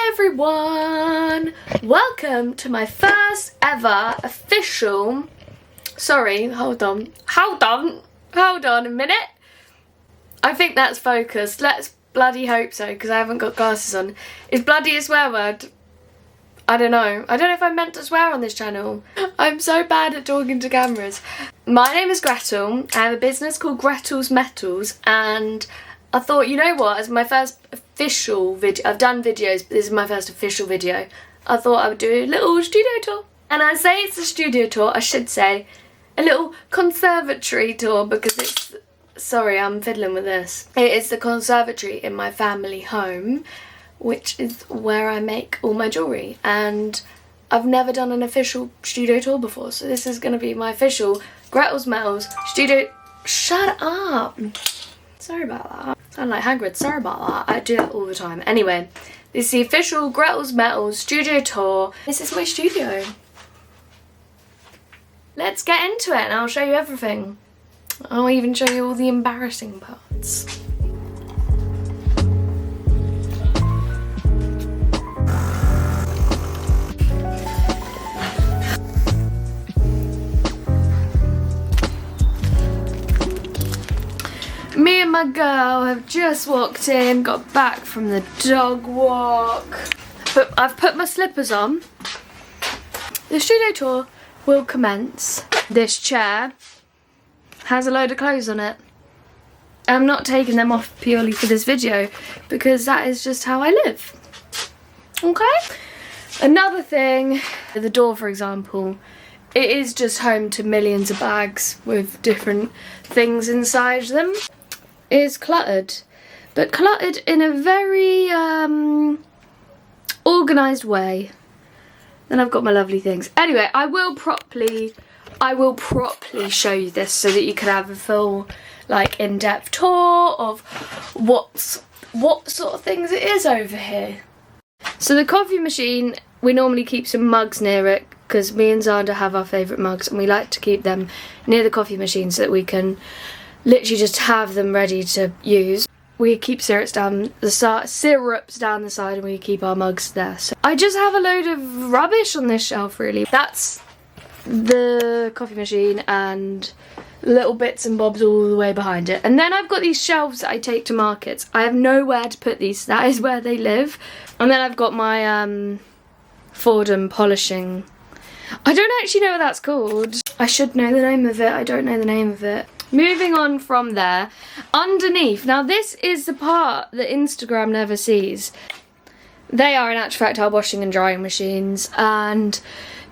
Hi everyone! Welcome to my first ever official... Sorry, hold on a minute. I think that's focused. Let's bloody hope so, because I haven't got glasses on. Is bloody a swear word? I don't know. I don't know if I'm meant to swear on this channel. I'm so bad at talking to cameras. My name is Gretel. I have a business called Gretel's Metals, and I thought, you know what, as my first official video, I've done videos, but this is my first official video, I thought I would do a little studio tour. And I say it's a studio tour, I should say a little conservatory tour, because it's, sorry, I'm fiddling with this. It is the conservatory in my family home, which is where I make all my jewellery. And I've never done an official studio tour before, so this is going to be my official Gretel's Metals studio... Shut up! Sorry about that. I sound like Hagrid, sorry about that. I do that all the time. Anyway, this is the official Gretel's Metals studio tour. This is my studio. Let's get into it and I'll show you everything. I'll even show you all the embarrassing parts. Me and my girl have just walked in, got back from the dog walk. But I've put my slippers on. The studio tour will commence. This chair has a load of clothes on it. I'm not taking them off purely for this video, because that is just how I live. Okay? Another thing, the door, for example, it is just home to millions of bags with different things inside them. It is cluttered, but cluttered in a very organised way. Then I've got my lovely things. Anyway, I will properly show you this so that you can have a full, like, in-depth tour of what sort of things it is over here. So the coffee machine, we normally keep some mugs near it, because me and Xander have our favourite mugs, and we like to keep them near the coffee machine so that we can literally just have them ready to use. We keep syrups down the side, and we keep our mugs there. So I just have a load of rubbish on this shelf, really. That's the coffee machine and little bits and bobs all the way behind it. And then I've got these shelves that I take to markets. I have nowhere to put these. That is where they live. And then I've got my Fordham polishing. I don't actually know what that's called. I should know the name of it. I don't know the name of it. Moving on from there, underneath, now this is the part that Instagram never sees. They are in actual fact our washing and drying machines, and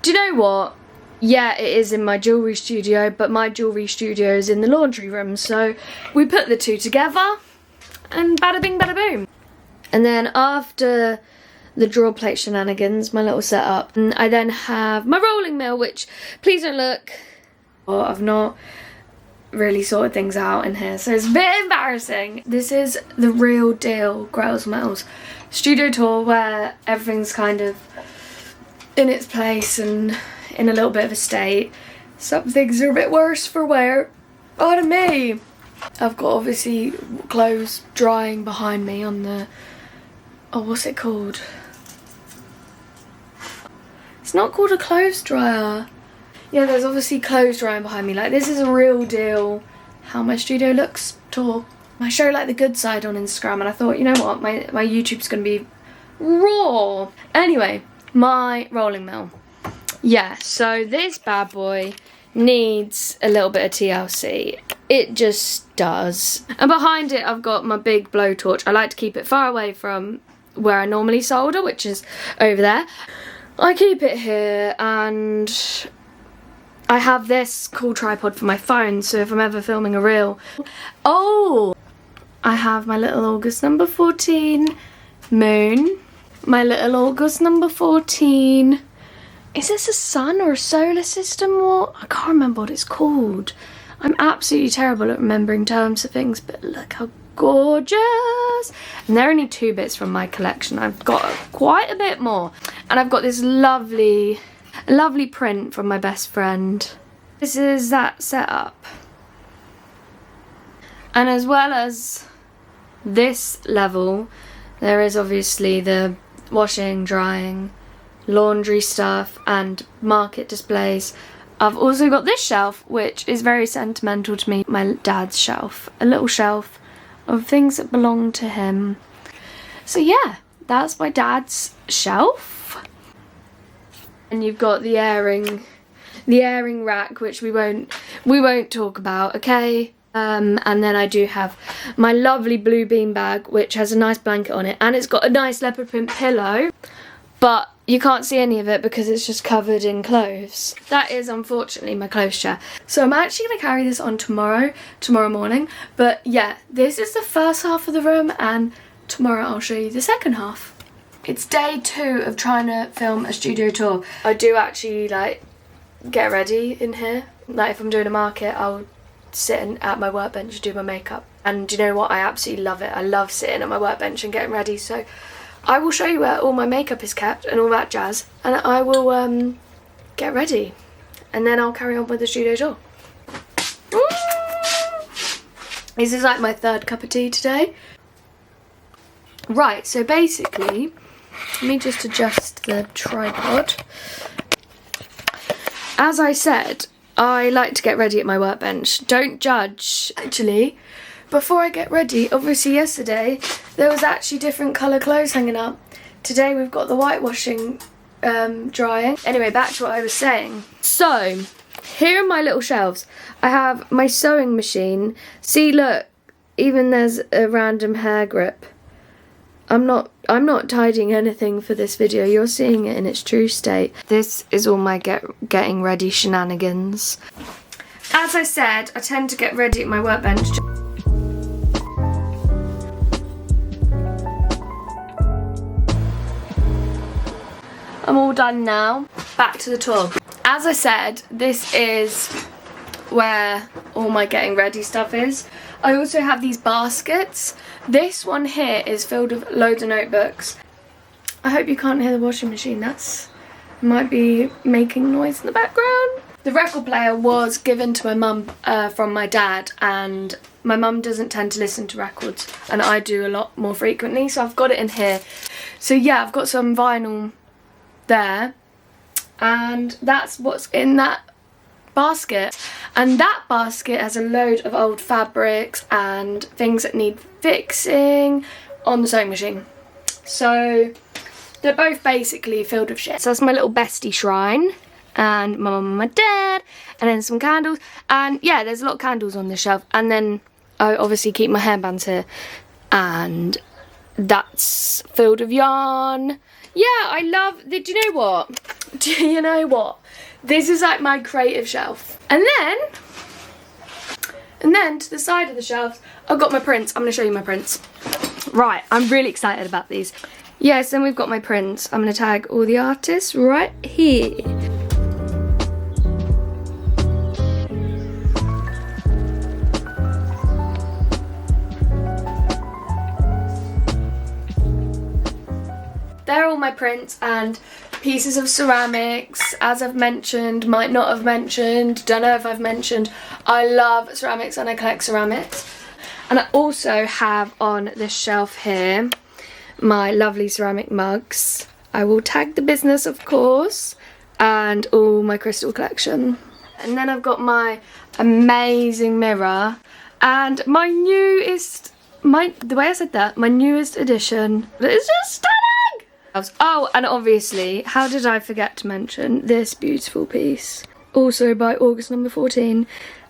do you know what? Yeah, it is in my jewellery studio, but my jewellery studio is in the laundry room, so we put the two together and bada bing bada boom. And then after the drawer plate shenanigans, my little setup, I then have my rolling mill, which, please don't look, I've not really sorted things out in here, so it's a bit embarrassing. This is the real deal Gretel's Metals studio tour, where everything's kind of in its place and in a little bit of a state. Some things are a bit worse for wear. Pardon me. I've got obviously clothes drying behind me on the, oh, what's it called? It's not called a clothes dryer. Yeah, there's obviously clothes drying behind me. Like, this is a real deal how my studio looks tour. I show, like, the good side on Instagram, and I thought, you know what, my YouTube's gonna be raw. Anyway, my rolling mill. Yeah, so this bad boy needs a little bit of TLC. It just does. And behind it, I've got my big blowtorch. I like to keep it far away from where I normally solder, which is over there. I keep it here, and I have this cool tripod for my phone, so if I'm ever filming a reel. Oh! I have my little August number 14 moon. My little August number 14. Is this a sun or a solar system? What? I can't remember what it's called. I'm absolutely terrible at remembering terms of things, but look how gorgeous. And there are only 2 bits from my collection. I've got quite a bit more. And I've got this lovely print from my best friend. This is that setup. And as well as this level, there is obviously the washing, drying, laundry stuff and market displays. I've also got this shelf, which is very sentimental to me, my dad's shelf. A little shelf of things that belong to him. So yeah, that's my dad's shelf. And you've got the airing rack, which we won't talk about, okay? And then I do have my lovely blue bean bag, which has a nice blanket on it, and it's got a nice leopard print pillow, but you can't see any of it because it's just covered in clothes. That is unfortunately my clothes chair. So I'm actually going to carry this on tomorrow morning. But yeah, this is the first half of the room and tomorrow I'll show you the second half. It's day 2 of trying to film a studio tour. I do actually like get ready in here. Like if I'm doing a market, I'll sit at my workbench and do my makeup. And do you know what? I absolutely love it. I love sitting at my workbench and getting ready. So I will show you where all my makeup is kept and all that jazz, and I will get ready and then I'll carry on with the studio tour. This is like my 3rd cup of tea today. Right, so basically, let me just adjust the tripod. As I said, I like to get ready at my workbench. Don't judge. Actually, before I get ready, obviously yesterday there was actually different colour clothes hanging up. Today we've got the whitewashing drying. Anyway, back to what I was saying. So, here are my little shelves. I have my sewing machine. See, look, even there's a random hair grip. I'm not tidying anything for this video. You're seeing it in its true state. This is all my getting ready shenanigans. As I said, I tend to get ready at my workbench. I'm all done now. Back to the tour. As I said, this is where all my getting ready stuff is. I also have these baskets. This one here is filled with loads of notebooks. I hope you can't hear the washing machine. That's might be making noise in the background. The record player was given to my mum from my dad, and my mum doesn't tend to listen to records, and I do a lot more frequently, so I've got it in here. So yeah, I've got some vinyl there, and that's what's in that basket. And that basket has a load of old fabrics and things that need fixing on the sewing machine. So they're both basically filled with shit. So that's my little bestie shrine, and my mum and my dad, and then some candles. And yeah, there's a lot of candles on the shelf. And then I obviously keep my hairbands here, and that's filled with yarn. Yeah, I love, do you know what? Do you know what? This is like my creative shelf. And then to the side of the shelves, I've got my prints. I'm gonna show you my prints. Right, I'm really excited about these. Yes, then we've got my prints. I'm gonna tag all the artists right here. They're all my prints and pieces of ceramics, as I've mentioned, might not have mentioned, don't know if I've mentioned. I love ceramics and I collect ceramics. And I also have on this shelf here my lovely ceramic mugs. I will tag the business, of course, and all my crystal collection. And then I've got my amazing mirror and my newest, the way I said that, my newest edition. It's just stunning! Oh, and obviously, how did I forget to mention this beautiful piece? Also by August number 14.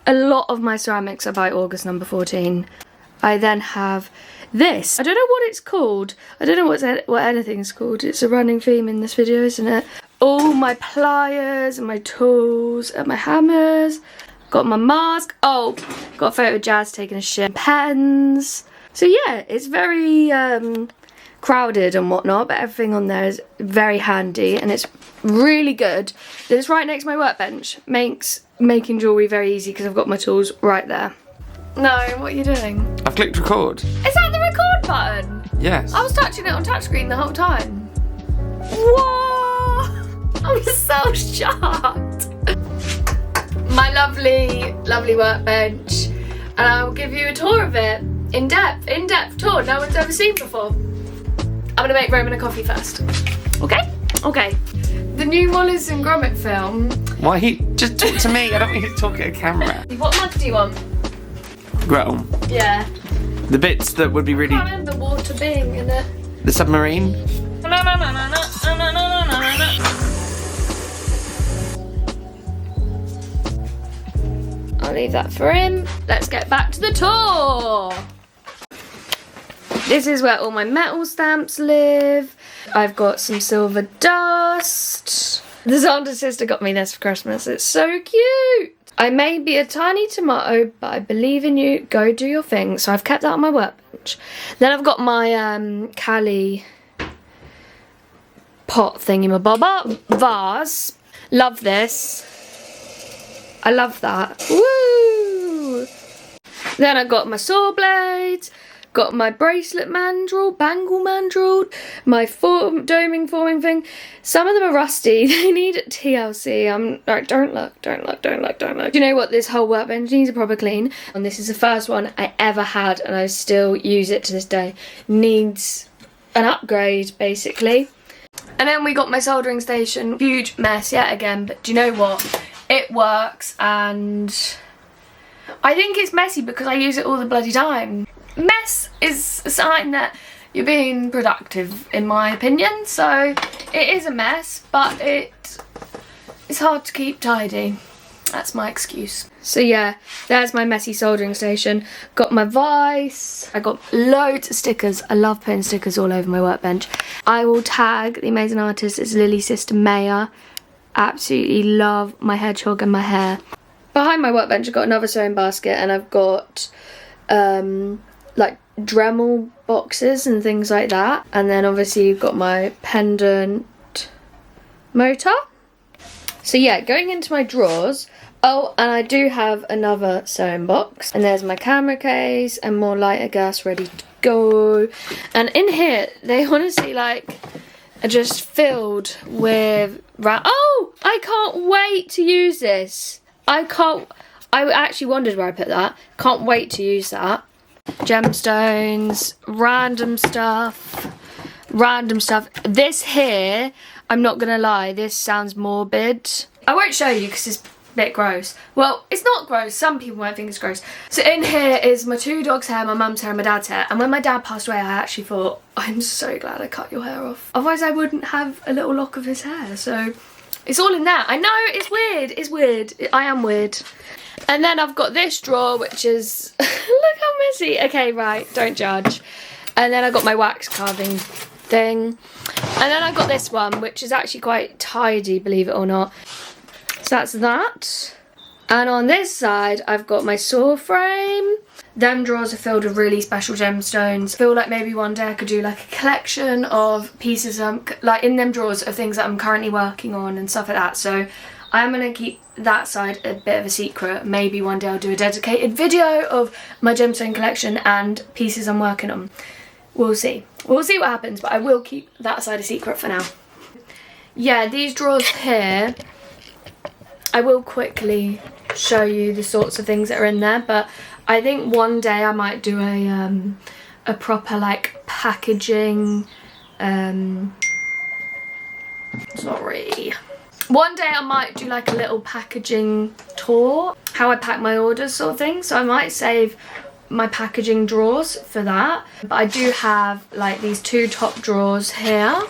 A lot of my ceramics are by August number 14. I then have this. I don't know what it's called. I don't know what anything's called. It's a running theme in this video, isn't it? All my pliers and my tools and my hammers. Got my mask. Oh, got a photo of Jazz taking a shit. Pens. So yeah, it's very crowded and whatnot, but everything on there is very handy and it's really good. It's right next to my workbench. Makes making jewellery very easy because I've got my tools right there. No, what are you doing? I've clicked record. Is that the record button? Yes. I was touching it on touchscreen the whole time. Whoa! I'm so shocked. My lovely, lovely workbench, and I will give you a tour of it. In-depth tour no one's ever seen before. I'm gonna make Roman a coffee first. Okay? Okay. The new Wallace and Gromit film. Why just talk to me? I don't want you to talk at a camera. What mug do you want? Gretel. Yeah. The bits that would be really... I can't remember the water being in it. The submarine? I'll leave that for him. Let's get back to the tour. This is where all my metal stamps live. I've got some silver dust. The Santa sister got me this for Christmas. It's so cute. I may be a tiny tomato, but I believe in you. Go do your thing. So I've kept that on my workbench. Then I've got my Cali pot thingy-mabobber vase. Love this. I love that. Woo! Then I've got my saw blades. Got my bracelet mandrel, bangle mandrel, my doming forming thing. Some of them are rusty. They need TLC. I'm like, don't look. Do you know what? This whole workbench needs a proper clean. And this is the first one I ever had, and I still use it to this day. Needs an upgrade, basically. And then we got my soldering station. Huge mess yet again, but do you know what? It works, and I think it's messy because I use it all the bloody time. Mess is a sign that you're being productive, in my opinion. So it is a mess, but it's hard to keep tidy. That's my excuse. So yeah, there's my messy soldering station. Got my vise. I got loads of stickers. I love putting stickers all over my workbench. I will tag the amazing artist. It's Lily's sister Maya. Absolutely love my hedgehog and my hair. Behind my workbench I've got another sewing basket, and I've got like Dremel boxes and things like that. And then obviously you've got my pendant motor. So yeah, going into my drawers. Oh, and I do have another sewing box. And there's my camera case and more lighter gas ready to go. And in here, they honestly like are just filled with oh, I can't wait to use this. I actually wondered where I put that. Can't wait to use that. Gemstones, random stuff. This here, I'm not gonna lie, this sounds morbid. I won't show you because it's a bit gross. Well, it's not gross, some people might think it's gross. So in here is my two dogs' hair, my mum's hair and my dad's hair. And when my dad passed away, I actually thought, I'm so glad I cut your hair off. Otherwise I wouldn't have a little lock of his hair. So it's all in there. I know, it's weird. I am weird. And then I've got this drawer, which is, look how messy. Okay, right, don't judge. And then I've got my wax carving thing. And then I've got this one, which is actually quite tidy, believe it or not. So that's that. And on this side, I've got my saw frame. Them drawers are filled with really special gemstones. I feel like maybe one day I could do like a collection of pieces, like in them drawers of things that I'm currently working on and stuff like that. So I'm going to keep that side a bit of a secret. Maybe one day I'll do a dedicated video of my gemstone collection and pieces I'm working on. We'll see. We'll see what happens, but I will keep that side a secret for now. Yeah, these drawers here, I will quickly show you the sorts of things that are in there, but I think one day I might do a proper like packaging, One day I might do like a little packaging tour, how I pack my orders sort of thing. So I might save my packaging drawers for that. But I do have like these two top drawers here.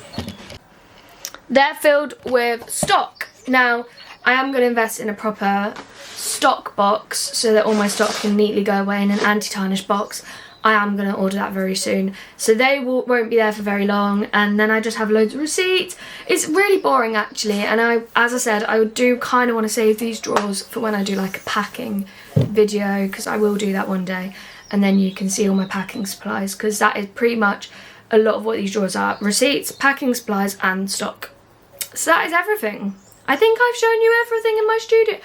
They're filled with stock. Now, I am going to invest in a proper stock box so that all my stock can neatly go away in an anti-tarnish box. I am going to order that very soon. So they won't be there for very long, and then I just have loads of receipts. It's really boring actually, and as I said, I do kind of want to save these drawers for when I do like a packing video, because I will do that one day, and then you can see all my packing supplies, because that is pretty much a lot of what these drawers are. Receipts, packing supplies and stock. So that is everything. I think I've shown you everything in my studio.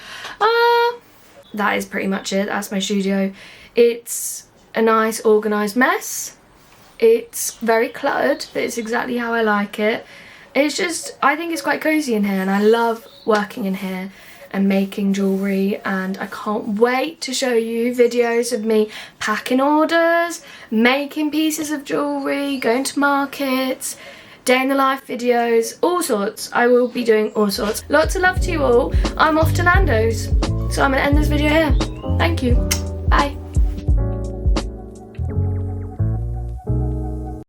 That is pretty much it. That's my studio. It's a nice organised mess. It's very cluttered, but it's exactly how I like it. It's just, I think it's quite cosy in here, and I love working in here. and making jewellery, and I can't wait to show you videos of me packing orders, making pieces of jewellery, going to markets, day in the life videos, all sorts. I will be doing all sorts. Lots of love to you all. I'm off to Nando's, so I'm going to end this video here. Thank you. Bye.